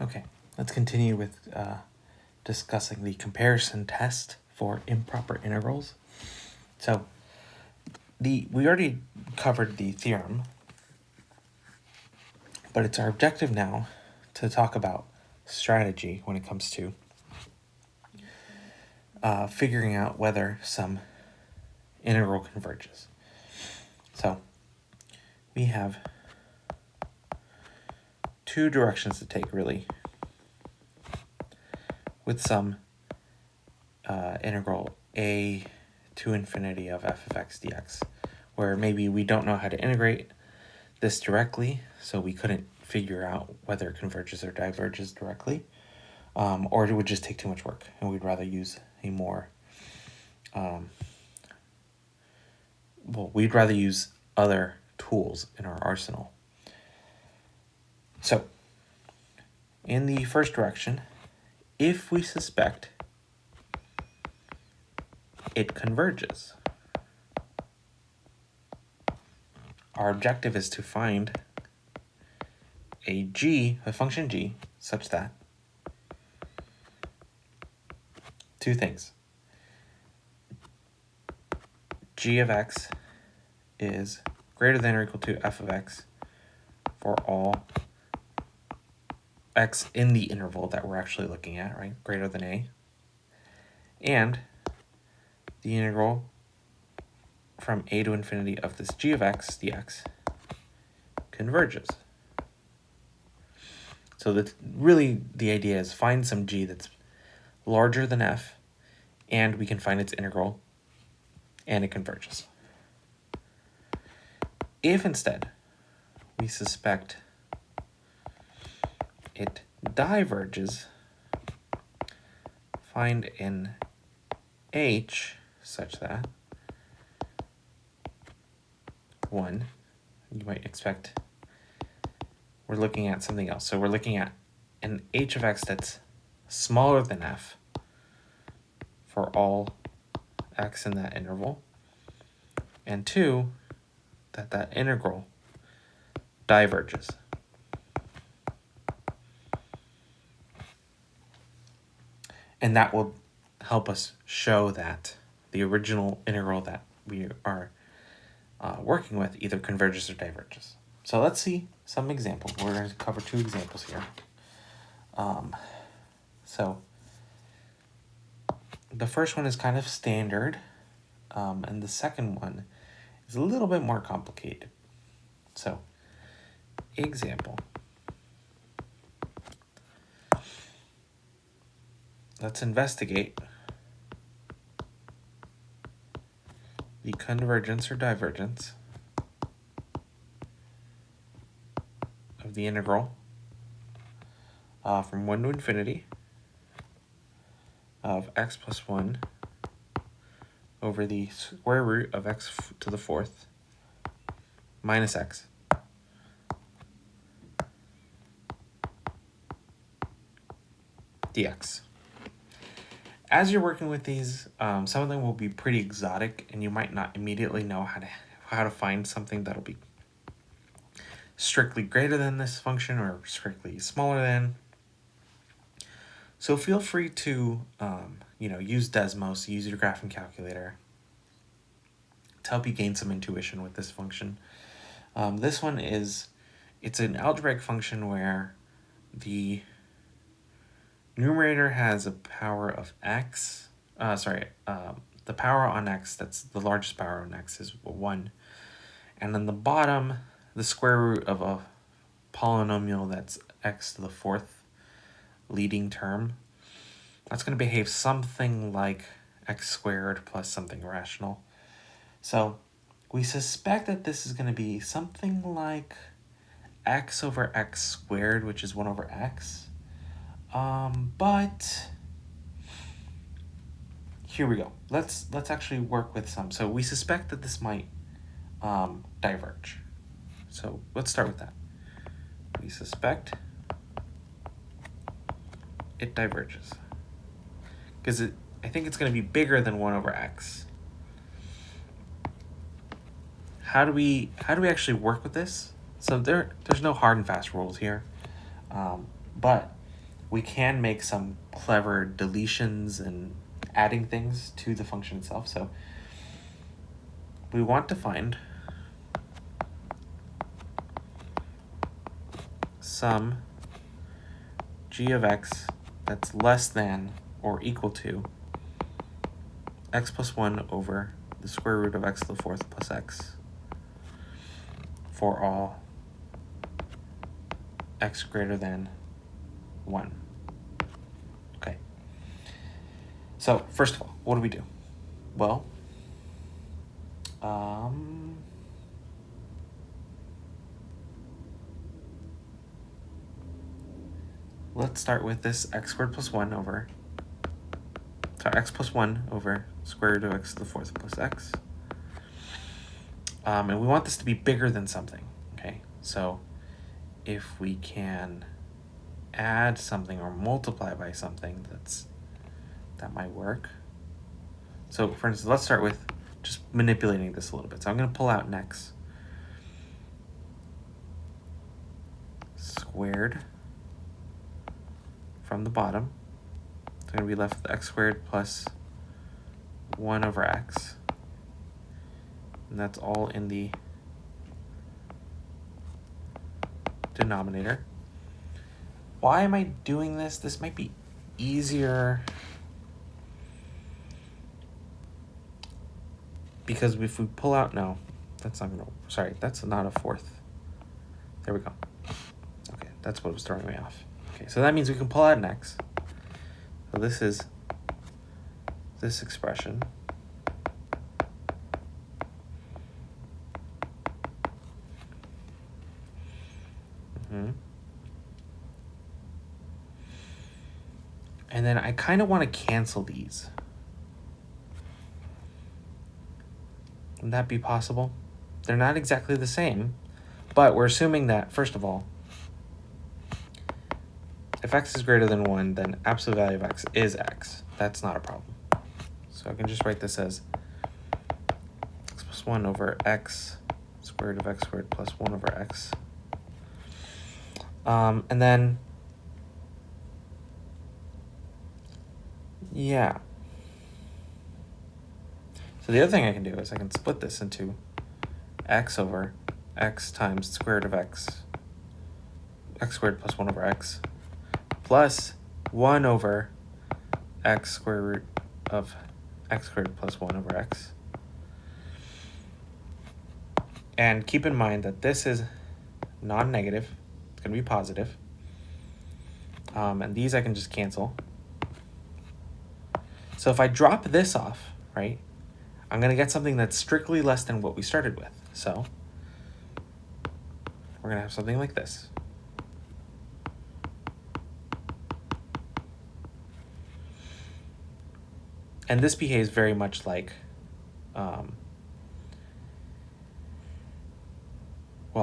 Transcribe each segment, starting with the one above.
Okay, let's continue with discussing the comparison test for improper integrals. So we already covered the theorem, but it's our objective now to talk about strategy when it comes to figuring out whether some integral converges. So we have two directions to take, really, with some integral a to infinity of f of x dx, where maybe we don't know how to integrate this directly, so we couldn't figure out whether it converges or diverges directly, or it would just take too much work, and we'd rather use a more, we'd rather use other tools in our arsenal. So, in the first direction, if we suspect it converges, our objective is to find a function g, such that two things. G of x is greater than or equal to f of x for all x in the interval that we're actually looking at, right? Greater than a. And the integral from a to infinity of this g of x dx converges. So that really the idea is find some g that's larger than f, and we can find its integral, and it converges. If instead we suspect it diverges, find an h such that 1, you might expect we're looking at something else. So we're looking at an h of x that's smaller than f for all x in that interval, and 2, that integral diverges. And that will help us show that the original integral that we are working with either converges or diverges. So let's see some examples. We're going to cover two examples here. So the first one is kind of standard, and the second one is a little bit more complicated. So, example. Let's investigate the convergence or divergence of the integral from 1 to infinity of x plus 1 over the square root of x to the fourth minus x dx. As you're working with these, some of them will be pretty exotic, and you might not immediately know how to find something that'll be strictly greater than this function or strictly smaller than. So feel free to use Desmos, use your graphing calculator to help you gain some intuition with this function. This one it's an algebraic function where the numerator has a power of x. The power on x, that's the largest power on x, is 1. And then the bottom, the square root of a polynomial that's x to the fourth leading term, that's going to behave something like x squared plus something rational. So we suspect that this is going to be something like x over x squared, which is 1 over x. But here we go. Let's actually work with some. So we suspect that this might diverge. So let's start with that. We suspect it diverges because I think it's going to be bigger than 1 over x. How do we actually work with this? So there's no hard and fast rules here, but we can make some clever deletions and adding things to the function itself. So we want to find some g of x that's less than or equal to x plus 1 over the square root of x to the fourth plus x for all x greater than 1. Okay. So first of all, what do we do? Well, let's start with this x squared plus 1 over, sorry, x plus 1 over square root of x to the fourth plus x. And we want this to be bigger than something, okay? So if we can add something or multiply by something, that might work. So for instance, let's start with just manipulating this a little bit. So I'm going to pull out an x squared from the bottom. It's going to be left with x squared plus 1 over x. And that's all in the denominator. Why am I doing this? This might be easier because if we pull out, no, that's not gonna, sorry, that's not a fourth. There we go. Okay, that's what was throwing me off. Okay, so that means we can pull out an x. So this is this expression. And then I kind of want to cancel these. Would that be possible? They're not exactly the same, but we're assuming that, first of all, if x is greater than 1, then absolute value of x is x. That's not a problem. So I can just write this as x plus 1 over x squared of x squared plus 1 over x. And then, yeah. So the other thing I can do is I can split this into x over x times the square root of x squared plus 1 over x, plus 1 over x square root of x squared plus 1 over x. And keep in mind that this is non-negative. It's going to be positive. And these I can just cancel. So if I drop this off, right, I'm going to get something that's strictly less than what we started with. So we're going to have something like this. And this behaves very much like, well,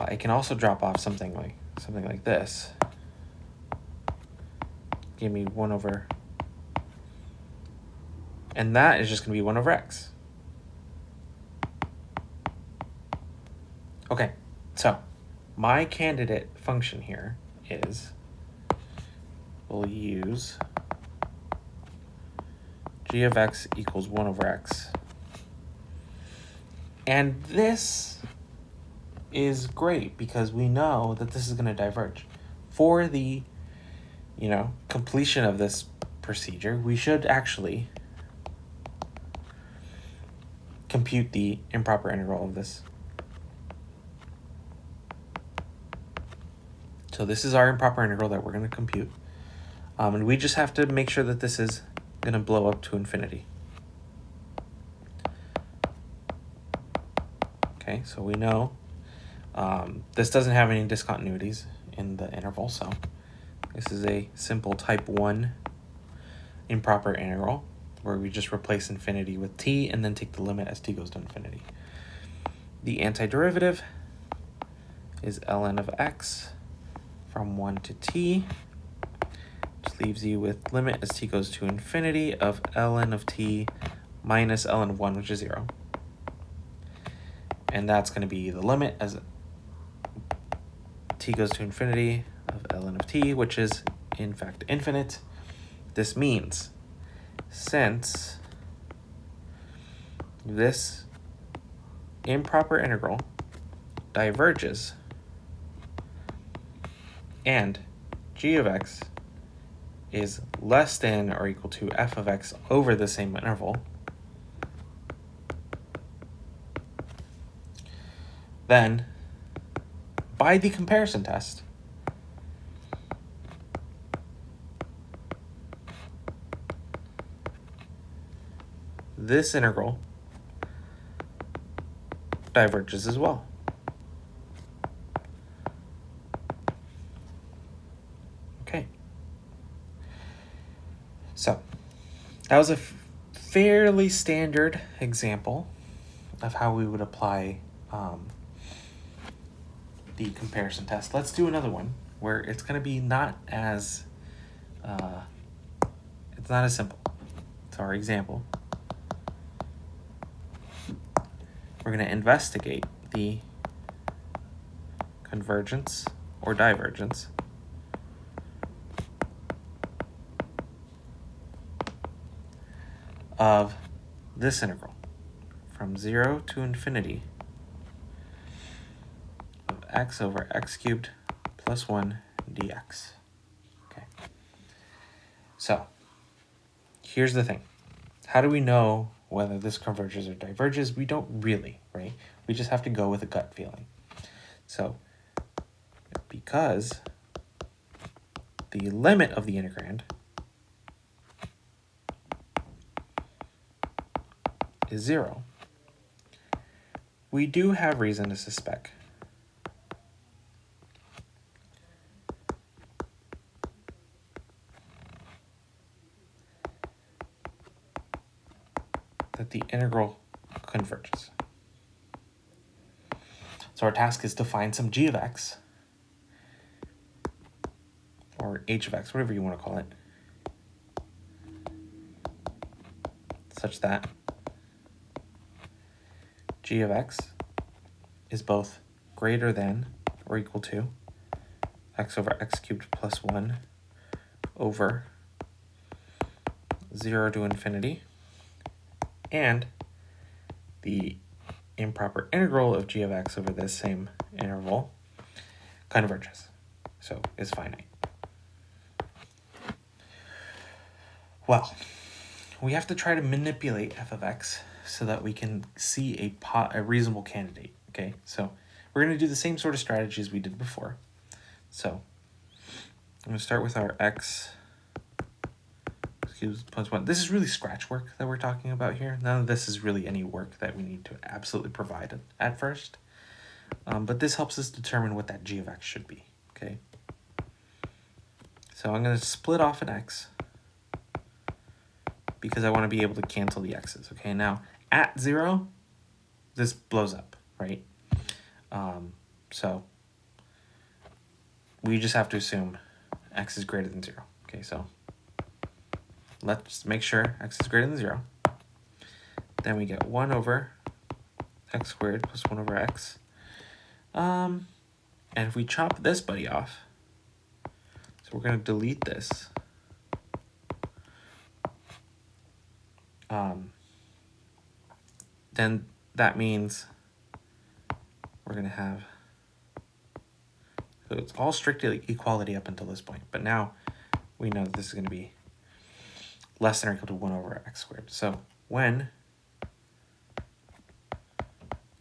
I can also drop off something like this. Give me 1 over, and that is just going to be 1 over x. Okay, so my candidate function here is, we'll use g of x equals 1 over x. And this is great because we know that this is going to diverge. For the, completion of this procedure, we should actually compute the improper integral of this. So this is our improper integral that we're going to compute. And we just have to make sure that this is going to blow up to infinity. Okay, so we know this doesn't have any discontinuities in the interval, so this is a simple type 1 improper integral where we just replace infinity with t and then take the limit as t goes to infinity. The antiderivative is ln of x from 1 to t, which leaves you with limit as t goes to infinity of ln of t minus ln of 1, which is 0. And that's going to be the limit as t goes to infinity of ln of t, which is in fact infinite. This means since this improper integral diverges and g of x is less than or equal to f of x over the same interval, then by the comparison test, this integral diverges as well. Okay. So that was a fairly standard example of how we would apply the comparison test. Let's do another one where it's going to be not as simple. So our example, we're going to investigate the convergence or divergence of this integral from 0 to infinity of x over x cubed plus 1 dx. Okay. So here's the thing. How do we know whether this converges or diverges? We don't really, right? We just have to go with a gut feeling. So because the limit of the integrand is 0, we do have reason to suspect that the integral converges. So our task is to find some g of x, or h of x, whatever you want to call it, such that g of x is both greater than or equal to x over x cubed plus 1 over 0 to infinity, and the improper integral of g of x over this same interval converges, so is finite. Well, we have to try to manipulate f of x so that we can see a reasonable candidate, okay? So we're going to do the same sort of strategies we did before. So I'm going to start with our x cubed plus 1. This is really scratch work that we're talking about here. None of this is really any work that we need to absolutely provide at first. But this helps us determine what that g of x should be, okay? So I'm going to split off an x because I want to be able to cancel the x's, okay? Now, at 0, this blows up, right? So we just have to assume x is greater than 0, okay? So let's make sure x is greater than 0. Then we get 1 over x squared plus 1 over x. And if we chop this buddy off, so we're going to delete this. Then that means we're going to have, so it's all strictly equality up until this point. But now we know that this is going to be less than or equal to 1 over x squared. So when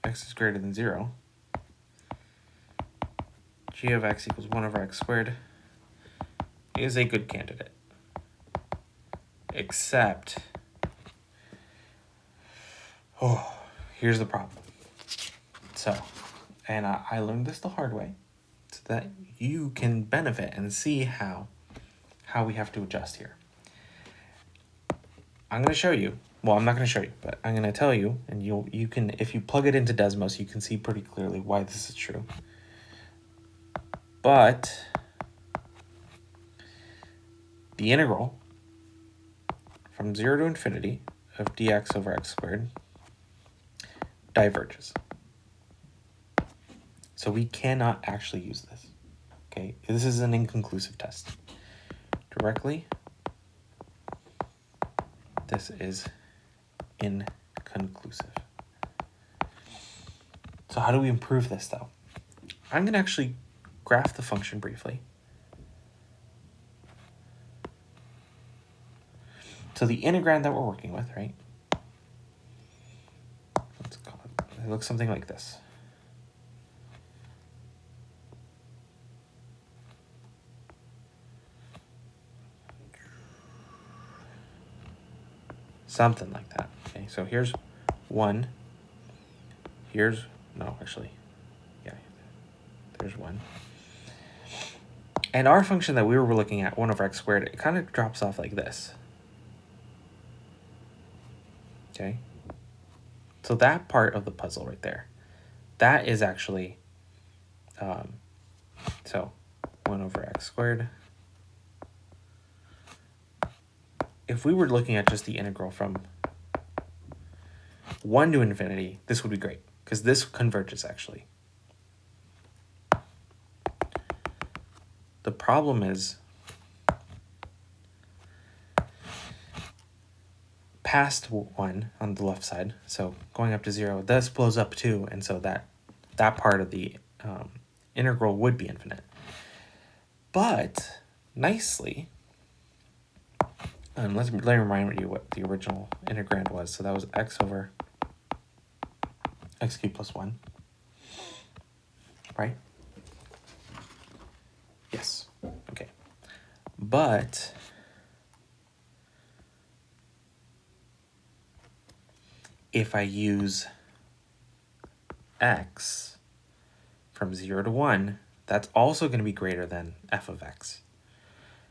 x is greater than 0, g of x equals 1 over x squared is a good candidate. Except, here's the problem. So, and I learned this the hard way so that you can benefit and see how we have to adjust here. I'm going to show you. Well, I'm not going to show you, but I'm going to tell you, and you can, if you plug it into Desmos, you can see pretty clearly why this is true. But the integral from 0 to infinity of dx over x squared diverges. So we cannot actually use this, okay? This is an inconclusive test. directly, this is inconclusive. So how do we improve this though? I'm going to actually graph the function briefly. So the integrand that we're working with, right? Let's call it looks something like this. Something like that. Okay, so here's 1. Here's, no, actually, yeah, there's 1. And our function that we were looking at, 1 over x squared, it kind of drops off like this. Okay? So that part of the puzzle right there, that is actually, so 1 over x squared. If we were looking at just the integral from 1 to infinity, this would be great, because this converges actually. The problem is, past 1 on the left side, so going up to 0, this blows up 2, and so that part of the integral would be infinite. But nicely, let me remind you what the original integrand was. So that was x over x cubed plus 1, right? Yes. Okay. But if I use x from 0 to 1, that's also going to be greater than f of x.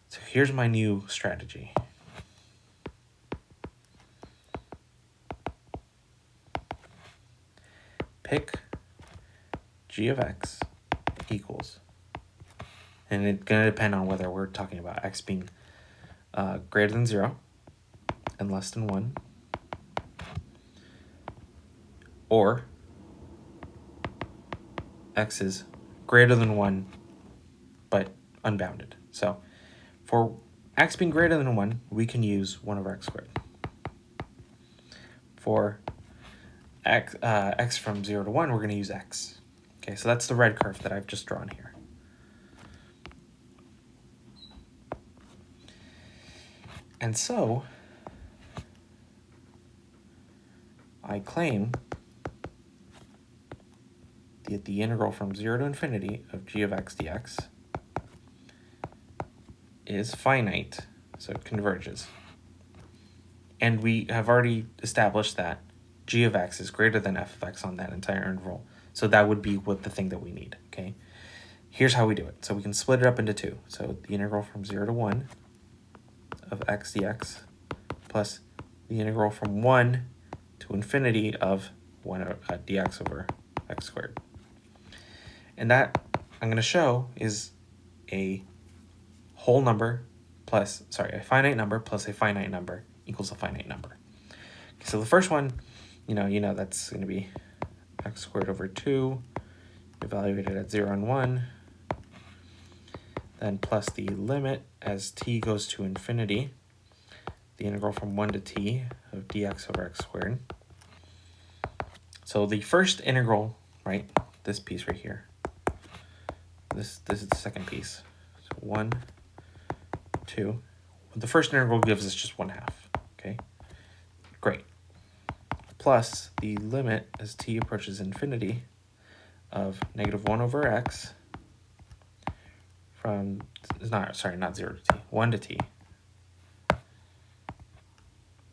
So here's my new strategy. Pick g of x equals, and it's going to depend on whether we're talking about x being greater than 0 and less than 1, or x is greater than 1 but unbounded. So for x being greater than 1, we can use 1 over x squared. For x from 0 to 1, we're going to use x. Okay, so that's the red curve that I've just drawn here. And so I claim that the integral from 0 to infinity of g of x dx is finite, so it converges. And we have already established that g of x is greater than f of x on that entire interval. So that would be what the thing that we need, okay? Here's how we do it. So we can split it up into 2. So the integral from 0 to 1 of x dx plus the integral from 1 to infinity of 1 dx over x squared. And that I'm going to show is a whole number plus, sorry, a finite number plus a finite number equals a finite number. Okay, so the first one, you know that's going to be x squared over 2, evaluated at 0 and 1, then plus the limit as t goes to infinity, the integral from 1 to t of dx over x squared. So the first integral, right, this piece right here, this is the second piece. So 1, 2. The first integral gives us just 1/2, okay? Great. Plus the limit as t approaches infinity of negative 1 over x from, not 0 to t, 1 to t.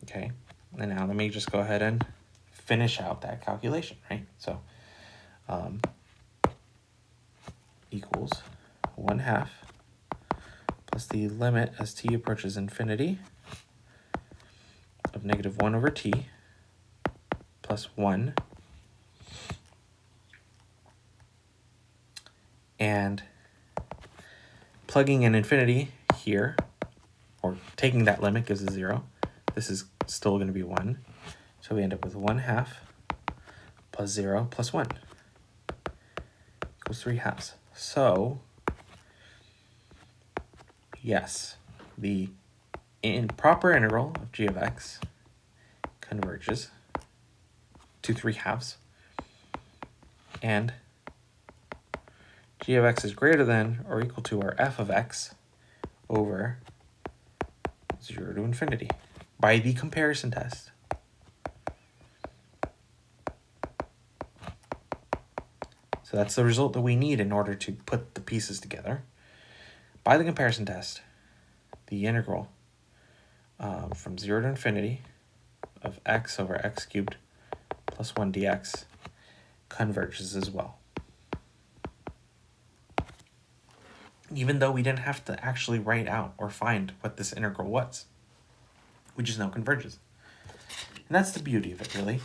Okay, and now let me just go ahead and finish out that calculation, right? So equals 1/2 plus the limit as t approaches infinity of negative 1 over t plus 1, and plugging in infinity here, or taking that limit gives us 0. This is still going to be 1. So we end up with 1/2 plus 0 plus 1 equals 3/2. So yes, the improper integral of g of x converges to 3/2, and g of x is greater than or equal to our f of x over 0 to infinity by the comparison test. So that's the result that we need in order to put the pieces together. By the comparison test, the integral from 0 to infinity of x over x cubed plus 1 dx converges as well. Even though we didn't have to actually write out or find what this integral was, we just know converges. And that's the beauty of it, really.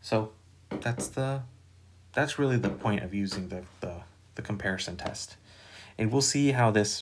So that's really the point of using the comparison test. And we'll see how this